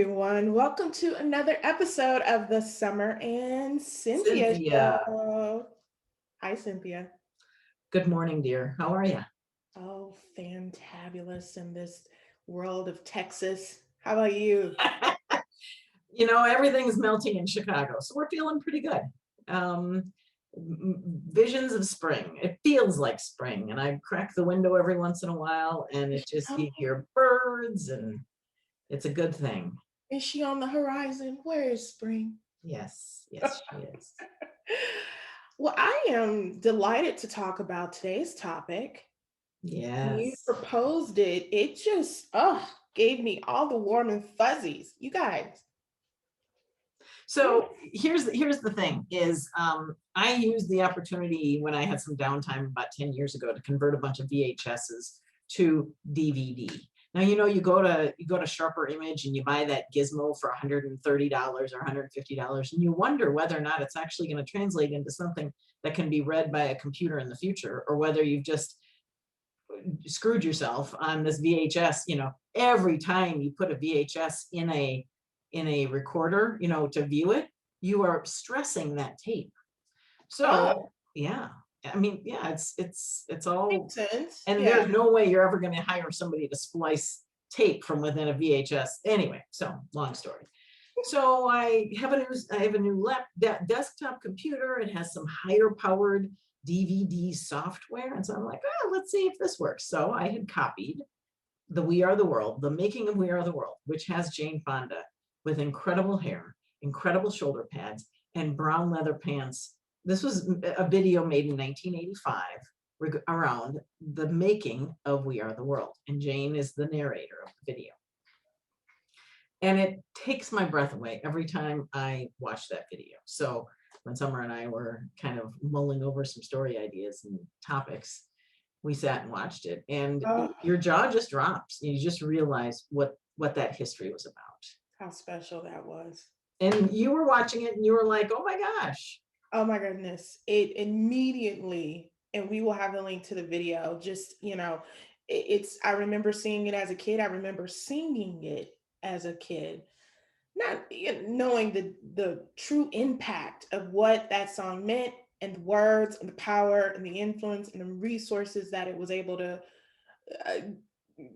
everyone. Welcome to another episode of the Summer and Cynthia Cynthia, Show. Hi, Cynthia. good morning, dear. How are you? Oh, fantabulous in this world of Texas. How about you? Everything's melting in Chicago, so we're feeling pretty good. Visions of spring. It feels like spring, and I crack the window every once in a while, and it just you Oh, hear birds, and it's a good thing. is she on the horizon? Where is spring? Yes, yes, she is. Well, I am delighted to talk about today's topic. When you Yes. proposed it, it just gave me all the warm and fuzzies. You guys. So here's the thing is I used the opportunity when I had some downtime about 10 years ago to convert a bunch of VHSs to DVD. Now you go to Sharper Image and you buy that gizmo for $130 or $150, and you wonder whether or not it's actually going to translate into something that can be read by a computer in the future, or whether you've just screwed yourself on this VHS. Every time you put a VHS in a recorder, to view it, you are stressing that tape. Oh, So yeah, I mean, yeah, it's all, makes sense. and Yeah. there's no way you're ever going to hire somebody to splice tape from within a VHS. Anyway, so long story. So I have a new desktop computer. It has some higher powered DVD software, and so I'm like, oh, let's see if this works. So I had copied the We Are the World, the making of We Are the World, which has Jane Fonda with incredible hair, incredible shoulder pads, and brown leather pants. This was a video made in 1985 around the making of We Are the World, and Jane is the narrator of the video. And it takes my breath away every time I watch that video. So when Summer and I were kind of mulling over some story ideas and topics, we sat and watched it, and Oh, your jaw just drops. You just realize what that history was about. how special that was. And you were watching it and you were like, oh my gosh. Oh my goodness. It immediately, and we will have the link to the video. Just, I remember seeing it as a kid. I remember singing it as a kid, not knowing the true impact of what that song meant and the words and the power and the influence and the resources that it was able to uh,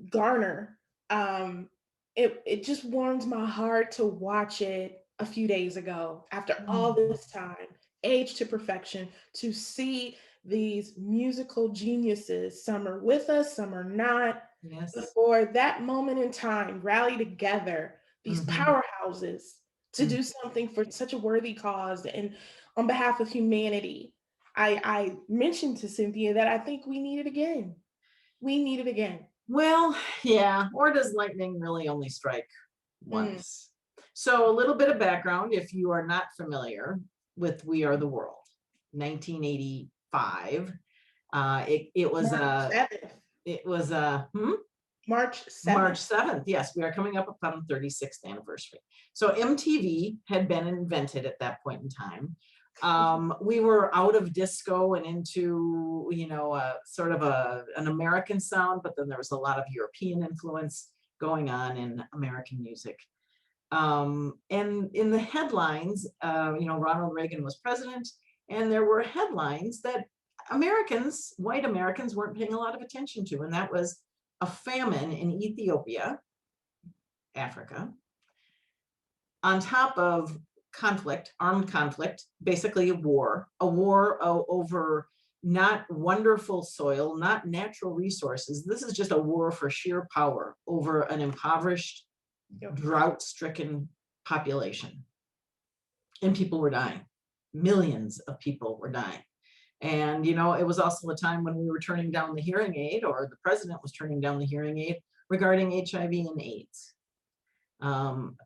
garner. Um, it just warmed my heart to watch it a few days ago after all Mm, this time, age to perfection, to see these musical geniuses, some are with us, some are not, but yes. for that moment in time, rally together, these Hmm. powerhouses to do something for such a worthy cause and on behalf of humanity. I mentioned to Cynthia that I think we need it again. We need it again. Well, yeah. Or does lightning really only strike Mm. once? So, a little bit of background if you are not familiar with We Are the World, 1985. It was March a 7th. it was a March March 7th. 7th. Yes, we are coming up upon 36th anniversary. So MTV had been invented at that point in time. We were out of disco and into, sort of an American sound, but then there was a lot of European influence going on in American music. And in the headlines, Ronald Reagan was president, and there were headlines that white Americans, weren't paying a lot of attention to, and that was a famine in Ethiopia, Africa, on top of conflict, armed conflict, basically a war over not wonderful soil, not natural resources. This is just a war for sheer power over an impoverished, Yep. drought-stricken population. And people were dying. Millions of people were dying. And, it was also a time when we were turning down the hearing aid, or the president was turning down the hearing aid regarding HIV and AIDS. Um,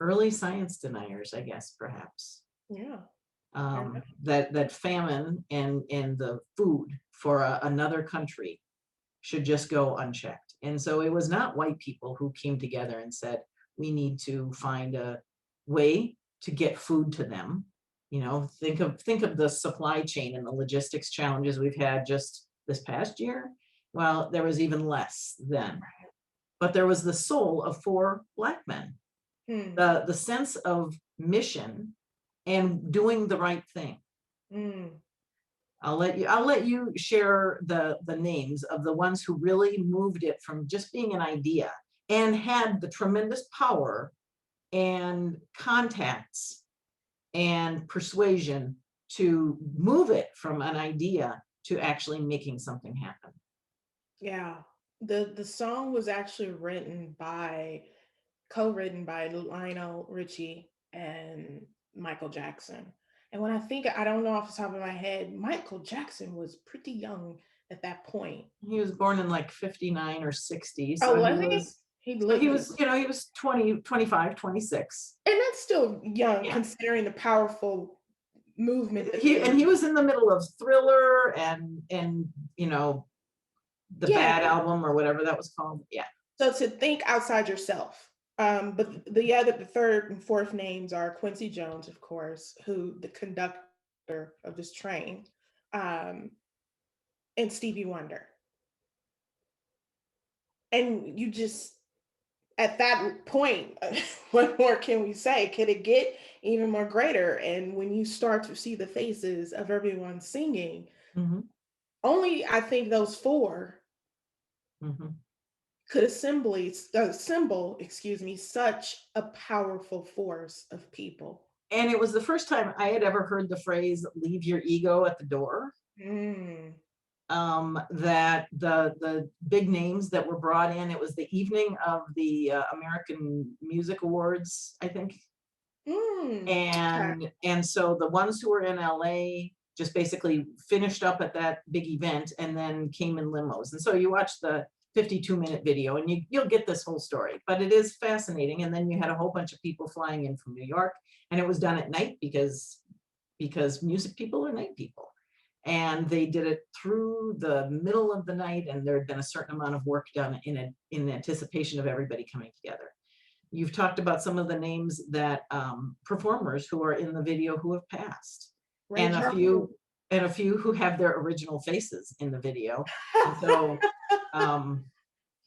Early science deniers, I guess, perhaps. Yeah. That famine and the food for another country should just go unchecked. And so it was not white people who came together and said, we need to find a way to get food to them. Think of the supply chain and the logistics challenges we've had just this past year. Well, there was even less then. but there was the soul of 4 Black men, Hmm. the sense of mission and doing the right thing. Mm. I'll let you share the names of the ones who really moved it from just being an idea and had the tremendous power and contacts and persuasion to move it from an idea to actually making something happen. Yeah. The song was actually written by co-written by Lionel Richie and Michael Jackson. And when I think, I don't know off the top of my head, Michael Jackson was pretty young at that point. He was born in like 59 or 60, Oh, so was he? He he looked, was, you know, he was 20, 25, 26. and that's still young Yeah. considering the powerful movement that they were. He was in the middle of Thriller and you know, the Yeah. Bad album or whatever that was called. Yeah. So to think outside yourself. But the third and fourth names are Quincy Jones, of course, who the conductor of this train, um, and Stevie Wonder. And you just at that point, what more can we say? Can it get even more greater? And when you start to see the faces of everyone singing, Hmm. only I think those four Hmm. could assemble, excuse me, such a powerful force of people. And it was the first time I had ever heard the phrase "leave your ego at the door." Mm, That the big names that were brought in. It was the evening of the American Music Awards, I think, okay. and so the ones who were in LA just basically finished up at that big event and then came in limos. And so you watch the 52-minute video and you'll get this whole story, but it is fascinating. And then you had a whole bunch of people flying in from New York, and it was done at night because music people are night people. And they did it through the middle of the night, and there had been a certain amount of work done in anticipation of everybody coming together. You've talked about some of the names that performers who are in the video who have passed, Ray and Charles. a few who have their original faces in the video. And so, um,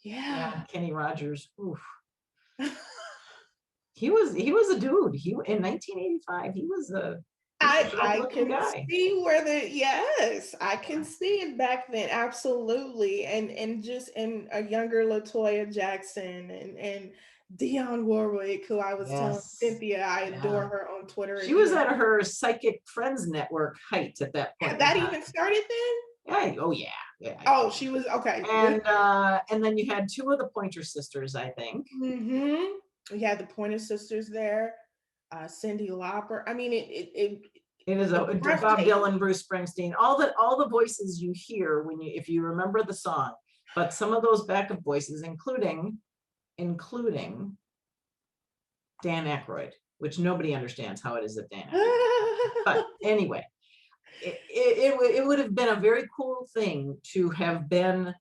yeah, Yeah. Kenny Rogers, oof, he was a dude. He in 1985, he was a rough I looking can guy. see where the yes, I can Yeah. see it back then, absolutely. And just and a younger Latoya Jackson and Dionne Warwick, who I was telling Yes. Cynthia I Yeah. adore her on Twitter. She And was even at her psychic friends network height at that point in that time. even started then? Yeah. Oh yeah. Yeah. Oh, she was okay. And then you had two of the Pointer Sisters, I think. Mm-hmm. We had the Pointer Sisters there, Cyndi Lauper. I mean, It is it was a Bob breathtaking. Dylan, Bruce Springsteen, all the voices you hear when you if you remember the song, but some of those backup voices, including Dan Aykroyd, which nobody understands how it is that Dan Aykroyd. But anyway, it would have been a very cool thing to have been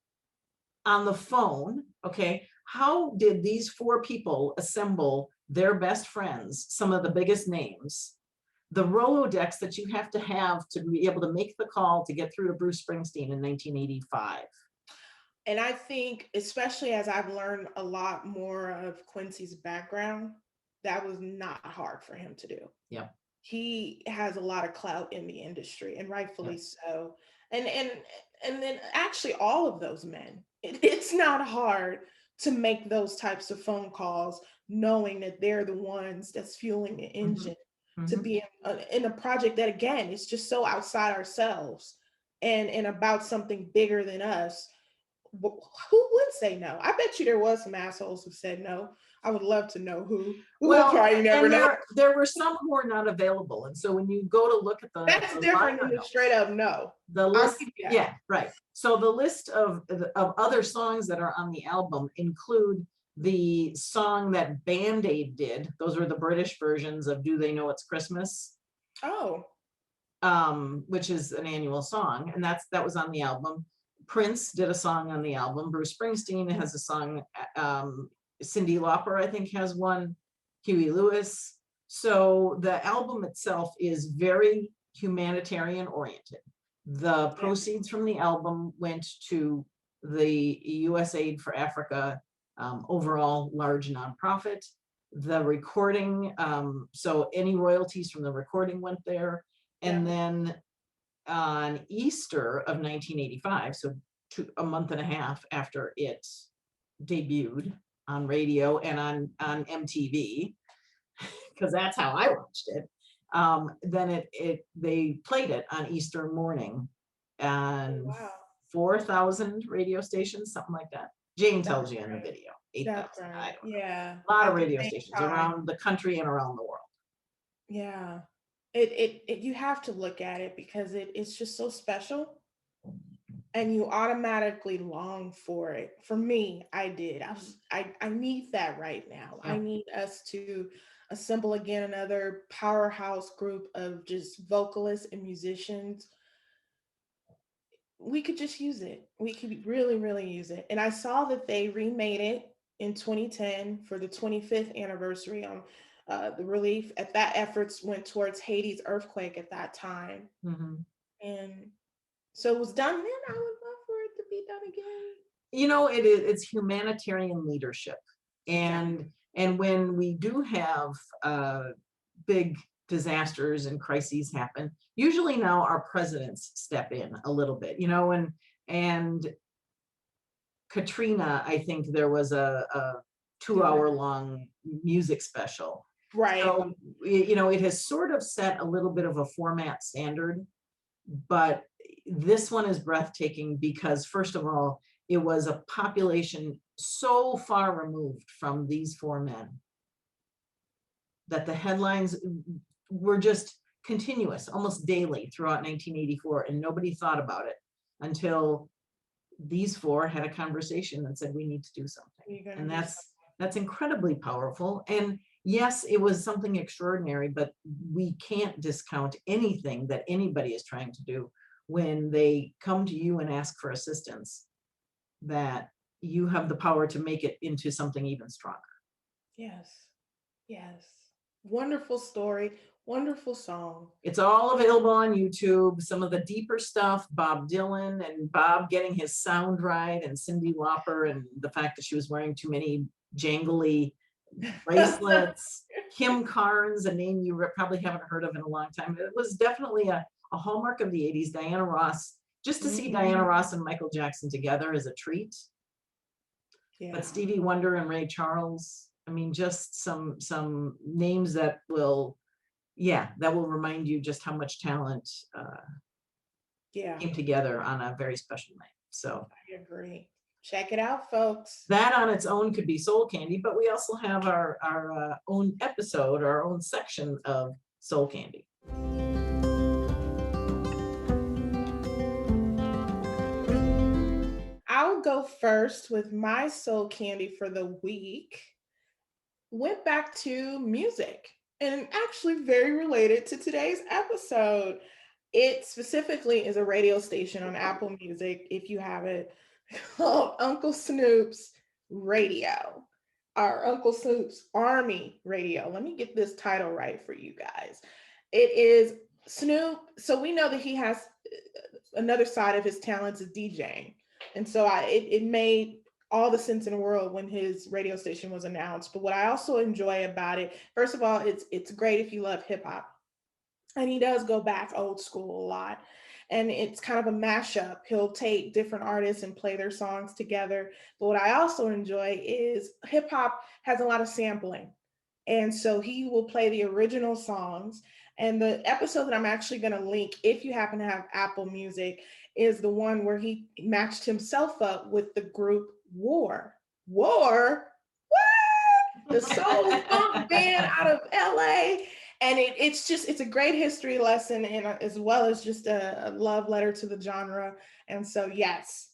on the phone. Okay, how did these 4 people assemble their best friends, some of the biggest names, the Rolodex that you have to be able to make the call to get through to Bruce Springsteen in 1985? And I think, especially as I've learned a lot more of Quincy's background, that was not hard for him to do. Yep. He has a lot of clout in the industry, and rightfully Yep. so. And and then actually all of those men, it's not hard to make those types of phone calls, knowing that they're the ones that's fueling the Mhm. engine to Mhm. be in a project that again is just so outside ourselves and about something bigger than us. Who would say no? I bet you there was some assholes who said no. I would love to know who. We'll Well, probably never and know. there were some who were not available, and so when you go to look at That's the different liner than the straight notes, up no. the I'll list, give you that. yeah, right. So the list of other songs that are on the album include the song that Band Aid did. Those were the British versions of "Do They Know It's Christmas," Oh, which is an annual song, and that was on the album. Prince did a song on the album. Bruce Springsteen has a song. Cyndi Lauper, I think, has one. Huey Lewis. So the album itself is very humanitarian oriented. The yeah. proceeds from the album went to the U.S. Aid for Africa overall large nonprofit. The recording, so any royalties from the recording went there. Yeah. And then on Easter of 1985, so a month and a half after it debuted on radio and on MTV, because that's how I watched it. Then they played it on Easter morning Oh, and wow. 4,000 radio stations, something like that. Jane That's tells you in the right. video, That's 8,000. I right. don't know. Yeah. A lot of At the radio same stations time. around the country and around the world. Yeah. You have to look at it because it's just so special and you automatically long for it. For me, I did. I need that right now. I Yeah. need us to assemble again another powerhouse group of just vocalists and musicians. We could just use it. We could really, really use it. And I saw that they remade it in 2010 for the 25th anniversary on the relief. At that efforts went towards Haiti's earthquake at that time. Mhm. And so it was done then. I would love for it to be done again. It's humanitarian leadership. Exactly. And when we do have big disasters and crises happen, usually now our presidents step in a little bit, and Katrina, I think there was a 2 hour long music special. Right. So, it has sort of set a little bit of a format standard, but this one is breathtaking because, first of all, it was a population so far removed from these four men that the headlines were just continuous, almost daily throughout 1984, and nobody thought about it until these four had a conversation and said, we need to do something. You're gonna And do something. that's incredibly powerful. And yes, it was something extraordinary, but we can't discount anything that anybody is trying to do when they come to you and ask for assistance, that you have the power to make it into something even stronger. Yes. Yes. Wonderful story. Wonderful song. It's all available on YouTube. Some of the deeper stuff, Bob Dylan and Bob getting his sound right, and Cyndi Lauper and the fact that she was wearing too many jangly bracelets. Kim Carnes, a name you probably haven't heard of in a long time. It was definitely a hallmark of the 80s. Diana Ross, just to see Diana Mhm. Ross and Michael Jackson together is a treat. Yeah. But Stevie Wonder and Ray Charles, I mean, just some names that will remind you just how much talent Yeah. came together on a very special night. So I agree. Check it out, folks. that on its own could be soul candy, but we also have our own episode, our own section of soul candy. I'll go first with my soul candy for the week. Went back to music and actually very related to today's episode. It specifically is a radio station on Apple Music, if you have it, called Uncle Snoop's Radio, or Uncle Snoop's Army Radio. Let me get this title right for you guys. It is Snoop. So we know that he has another side of his talents is DJing. And so it made all the sense in the world when his radio station was announced. But what I also enjoy about it, first of all, it's great if you love hip hop. And he does go back old school a lot. And it's kind of a mashup. He'll take different artists and play their songs together. But what I also enjoy is hip hop has a lot of sampling. And so he will play the original songs. And the episode that I'm actually going to link, if you happen to have Apple Music, is the one where he matched himself up with the group War. War? What? The soul funk band out of LA. And it's a great history lesson, and as well as just a love letter to the genre. And so yes,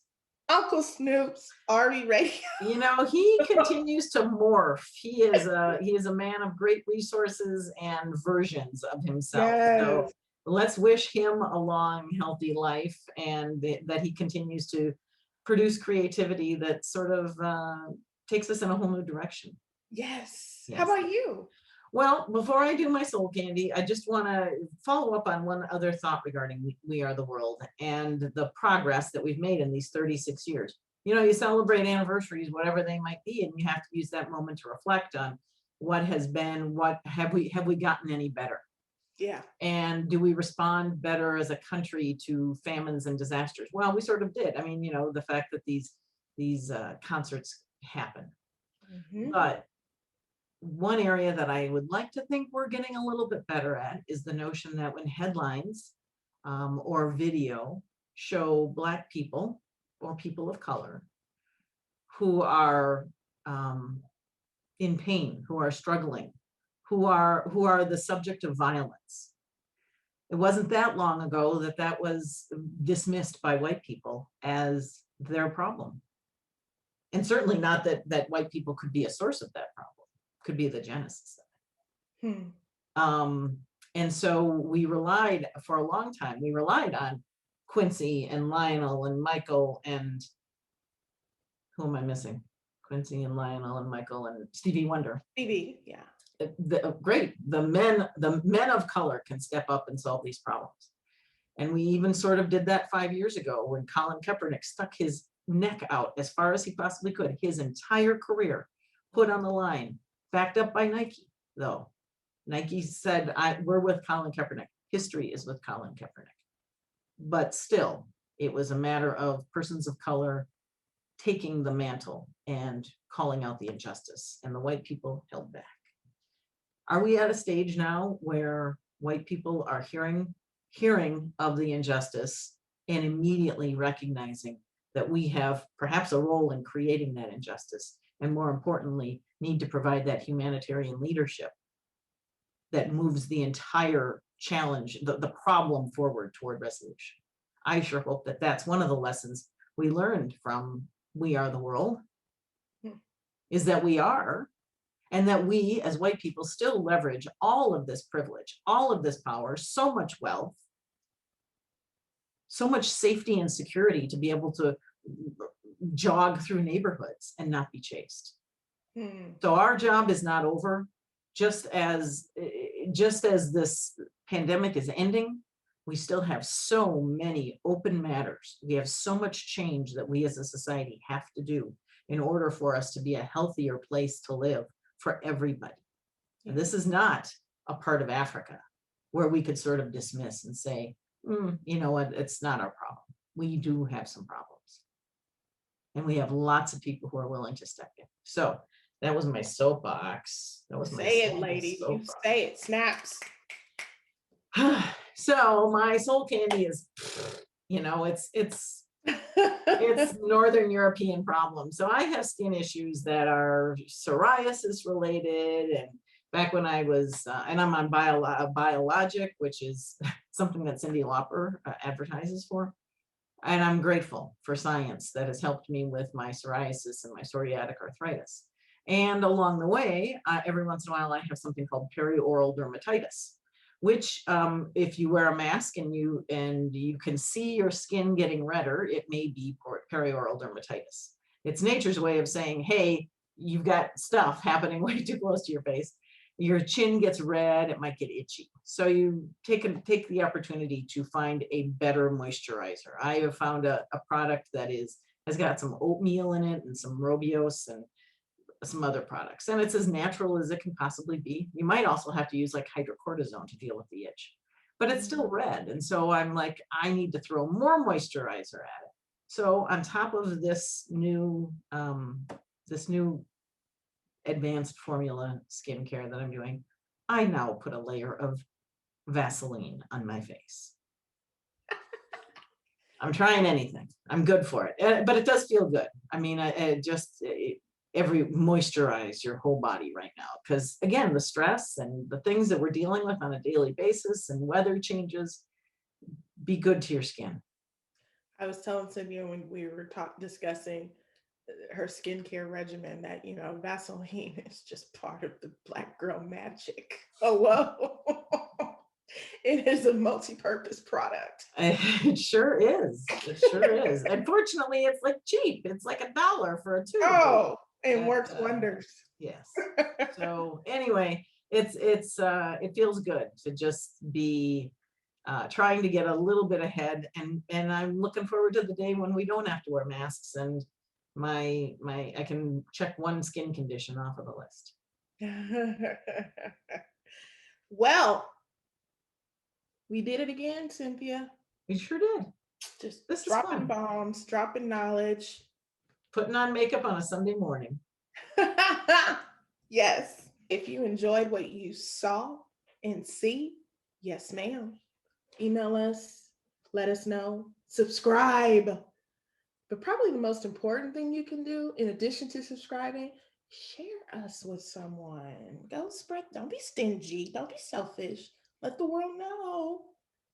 Uncle Snoop's Army Radio. He continues to morph. He is a man of great resources and versions of himself. So Yes. let's wish him a long, healthy life, and that he continues to produce creativity that sort of takes us in a whole new direction. Yes. How Yes. about you? Well, before I do my soul candy, I just want to follow up on one other thought regarding We Are the World and the progress that we've made in these 36 years. You celebrate anniversaries, whatever they might be, and you have to use that moment to reflect on what has been, what have we gotten any better? Yeah. And do we respond better as a country to famines and disasters? Well, we sort of did. I mean, the fact that these concerts happen. Hmm. But one area that I would like to think we're getting a little bit better at is the notion that when headlines or video show Black people or people of color who are um, in pain, who are struggling, who are the subject of violence. It wasn't that long ago that that was dismissed by white people as their problem. And certainly not that white people could be a source of that problem, could be the genesis of Hmm. it. And so we relied for a long time, we relied on Quincy and Lionel and Michael and who am I missing? Quincy and Lionel and Michael and Stevie Wonder. TV. Yeah. Great, the men of color can step up and solve these problems. And we even sort of did that 5 years ago when Colin Kaepernick stuck his neck out as far as he possibly could, his entire career put on the line, backed up by Nike, though. Nike said, we're with Colin Kaepernick. History is with Colin Kaepernick. But still, it was a matter of persons of color taking the mantle and calling out the injustice, and the white people held back. Are we at a stage now where white people are hearing of the injustice and immediately recognizing that we have perhaps a role in creating that injustice, and more importantly, need to provide that humanitarian leadership that moves the entire challenge, the problem forward toward resolution? I sure hope that that's one of the lessons we learned from We Are the World, Hmm. is that we are, and that we as white people still leverage all of this privilege, all of this power, so much wealth, so much safety and security to be able to jog through neighborhoods and not be chased. Hmm. So our job is not over. Just as this pandemic is ending, we still have so many open matters. We have so much change that we as a society have to do in order for us to be a healthier place to live for everybody. And this is not a part of Africa where we could sort of dismiss and say, you know what, it's not our problem. We do have some problems. And we have lots of people who are willing to step in. So that was my soapbox. That was my Say it, sample lady. You soapbox. say it. Snaps. So my soul candy is, it's Northern European problem. So I have skin issues that are psoriasis related. And back when I was, and I'm on biologic, which is something that Cyndi Lauper advertises for. And I'm grateful for science that has helped me with my psoriasis and my psoriatic arthritis. And along the way, every once in a while, I have something called perioral dermatitis, which if you wear a mask and you can see your skin getting redder, it may be perioral dermatitis. It's nature's way of saying, hey, you've got stuff happening way too close to your face. Your chin gets red, it might get itchy. So you take the opportunity to find a better moisturizer. I have found a product that has got some oatmeal in it and some Robios and some other products. And it's as natural as it can possibly be. You might also have to use like hydrocortisone to deal with the itch, but it's still red. And so I'm like, I need to throw more moisturizer at it. So on top of this new advanced formula skincare that I'm doing, I now put a layer of Vaseline on my face. I'm trying anything. I'm good for it, but it does feel good. I mean, every moisturize your whole body right now, because again, the stress and the things that we're dealing with on a daily basis and weather changes, be good to your skin. I was telling Cynthia when we were discussing her skincare regimen that Vaseline is just part of the black girl magic. Oh whoa. It is a multi-purpose product. It sure is. It sure is. Unfortunately, it's like cheap. It's like $1 for a tube. Oh, it But, works wonders. yes. So anyway, it feels good to just be trying to get a little bit ahead, and I'm looking forward to the day when we don't have to wear masks and I can check one skin condition off of the list. Well, we did it again, Cynthia. We sure did. Just This is dropping fun. bombs, dropping knowledge. Putting on makeup on a Sunday morning. Yes. If you enjoyed what you saw and see, yes, ma'am. Email us, let us know, subscribe. But probably the most important thing you can do, in addition to subscribing, share us with someone. Go spread, don't be stingy, don't be selfish. Let the world know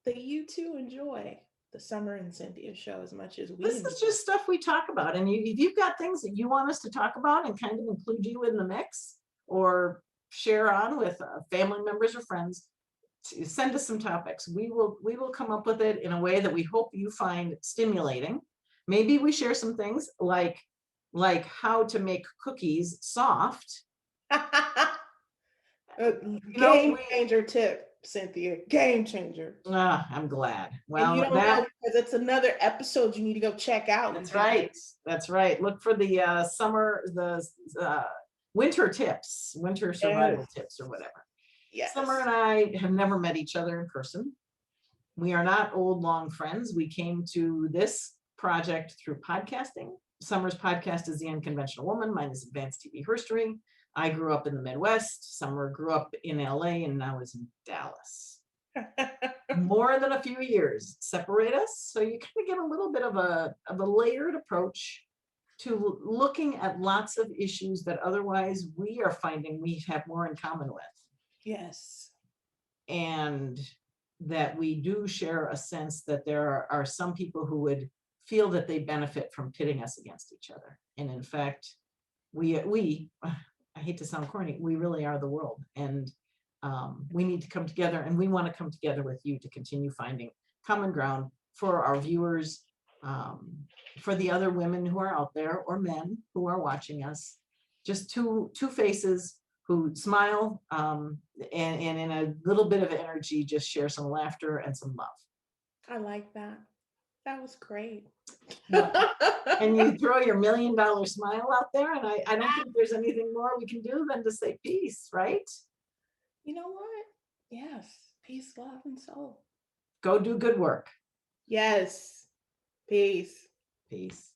that you too enjoy the Summer and Cynthia show as much as we This is enjoy. just stuff we talk about. And if you've got things that you want us to talk about and kind of include you in the mix or share on with family members or friends, send us some topics. We will come up with it in a way that we hope you find stimulating. Maybe we share some things like how to make cookies soft. You know, Game changer tip, Cynthia. Game changer. I'm glad. And you Well, don't know because it's another episode you need to go check out and that's do that. right. That's right. Look for the uh, winter tips, winter survival Yes. tips, or whatever. Summer Yes. and I have never met each other in person. We are not old, long friends. We came to this project through podcasting. Summer's podcast is The Unconventional Woman. Mine is Advanced TV Herstory. I grew up in the Midwest. Summer grew up in LA and now is in Dallas. More than a few years separate us. So you kind of get a little bit of a layered approach to looking at lots of issues that otherwise we are finding we have more in common with. Yes. And that we do share a sense that there are some people who would feel that they benefit from pitting us against each other. And in fact, we I hate to sound corny, we really are the world. And we need to come together, and we want to come together with you to continue finding common ground for our viewers, for the other women who are out there or men who are watching us. Just two faces who smile, and in a little bit of energy, just share some laughter and some love. I like that. That was great. Yeah. And you throw your $1 million smile out there, and I don't think there's anything more we can do than to say peace, right? You know what? Yes. Peace, love, and soul. Go do good work. Yes. Peace. Peace.